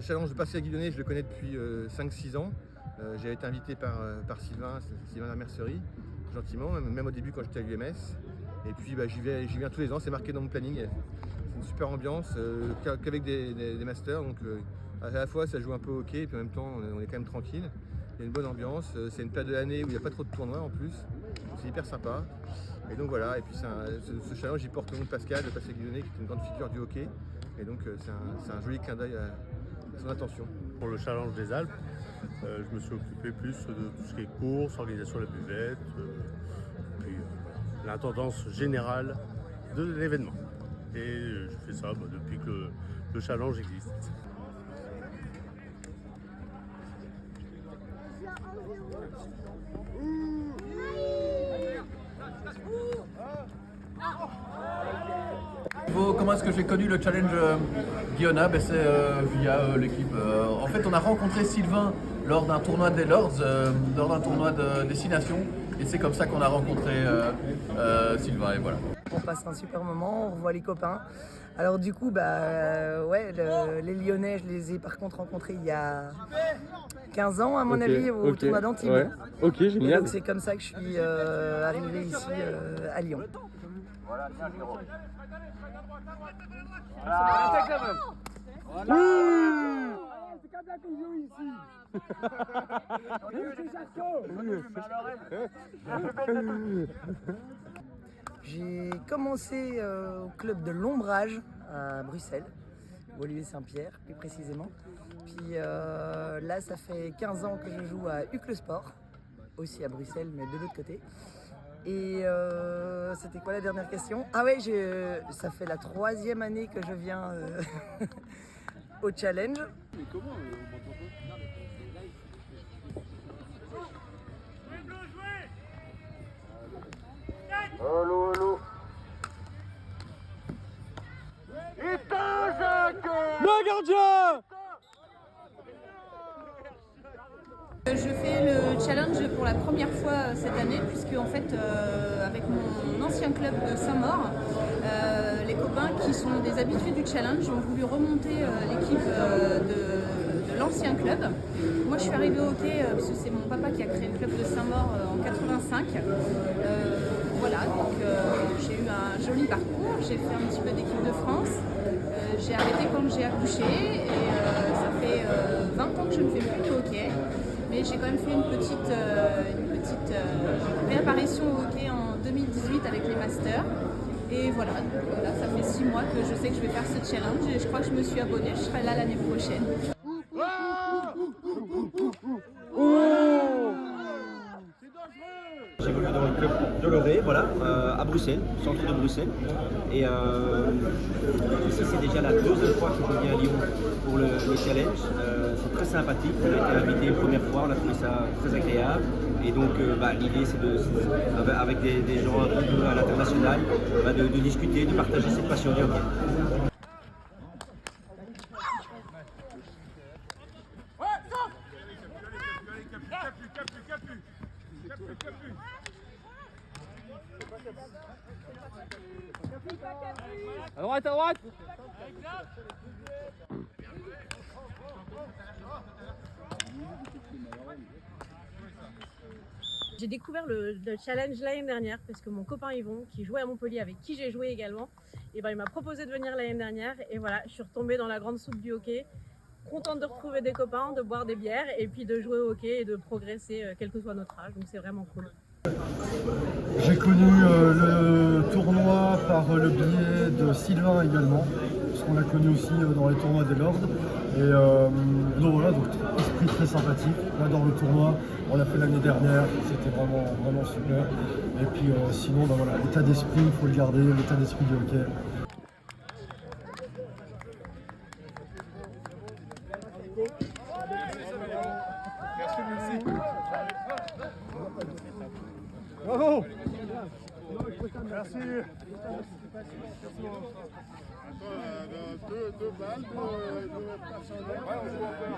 challenge de Pascal Guidonnet, je le connais depuis 5-6 ans. J'avais été invité par Sylvain Lamercerie, gentiment, même au début quand j'étais à l'UMS. Et puis j'y viens tous les ans, c'est marqué dans mon planning. C'est une super ambiance, qu'avec des masters. Donc à la fois ça joue un peu au hockey et puis en même temps on est quand même tranquille. Il y a une bonne ambiance, c'est une période de l'année où il n'y a pas trop de tournois en plus. C'est hyper sympa. Et donc voilà, et puis ce challenge il porte le nom de Pascal Guidonnet qui est une grande figure du hockey. Et donc c'est un joli clin d'œil à son attention. Pour le challenge des Alpes, je me suis occupé plus de tout ce qui est course, organisation de la buvette, puis l'intendance générale de l'événement. Et je fais ça depuis que le challenge existe. Comment est-ce que j'ai connu le challenge Guiona? C'est via l'équipe. En fait, on a rencontré Sylvain lors d'un tournoi des Lords, lors d'un tournoi de destination. Et c'est comme ça qu'on a rencontré Sylvain, et voilà. On passe un super moment, on revoit les copains. Alors du coup, les Lyonnais, je les ai par contre rencontrés il y a 15 ans à mon avis au tournoi d'Antibes. Ouais. Ok, génial. Et donc c'est comme ça que je suis arrivé ici à Lyon. Voilà, bien Jérôme. Oui. C'est comme ça qu'on joue ici. J'ai commencé au club de l'Ombrage à Bruxelles, Olivier Saint-Pierre plus précisément. Puis là, ça fait 15 ans que je joue à Uccle Sport, aussi à Bruxelles, mais de l'autre côté. Et c'était quoi la dernière question? Ah ouais, ça fait la 3e année que je viens au challenge. Mais comment on m'entend pas? Allô, allô. Le gardien! Je fais le challenge pour la première fois cette année puisque en fait avec mon ancien club de Saint-Maur, les copains qui sont des habitués du challenge ont voulu remonter l'équipe de l'ancien club. Moi je suis arrivée au hockey parce que c'est mon papa qui a créé le club de Saint-Maur en 85. Voilà, donc j'ai eu un joli parcours, j'ai fait un petit peu d'équipe de France. J'ai arrêté quand j'ai accouché et ça fait 20 ans que je ne fais plus de hockey. Mais j'ai quand même fait une petite réapparition au hockey en 2018 avec les Masters. Et voilà, donc là ça fait 6 mois que je sais que je vais faire ce challenge et je crois que je me suis abonnée, je serai là l'année prochaine. J'évolue dans le club de Loré, voilà, à Bruxelles, centre de Bruxelles. Et ici, c'est déjà la 2e fois que je viens à Lyon pour le challenge. C'est très sympathique. On a été invité une première fois, on a trouvé ça très agréable. Et donc, l'idée, c'est avec des gens un peu à l'international, de discuter, de partager cette passion du hockey. À droite, à droite! J'ai découvert le challenge l'année dernière parce que mon copain Yvon, qui jouait à Montpellier, avec qui j'ai joué également, il m'a proposé de venir l'année dernière et voilà, je suis retombée dans la grande soupe du hockey. Contente de retrouver des copains, de boire des bières et puis de jouer au hockey et de progresser quel que soit notre âge, donc c'est vraiment cool. J'ai connu le tournoi par le biais de Sylvain également, parce qu'on l'a connu aussi dans les tournois des Lords. Et donc voilà, donc esprit très sympathique. Là dans le tournoi, on l'a fait l'année dernière, c'était vraiment super. Et puis sinon, voilà, l'état d'esprit, il faut le garder, l'état d'esprit du hockey. Merci. Bravo. Merci. Deux balles, deux personnes. Ouais, on joue encore.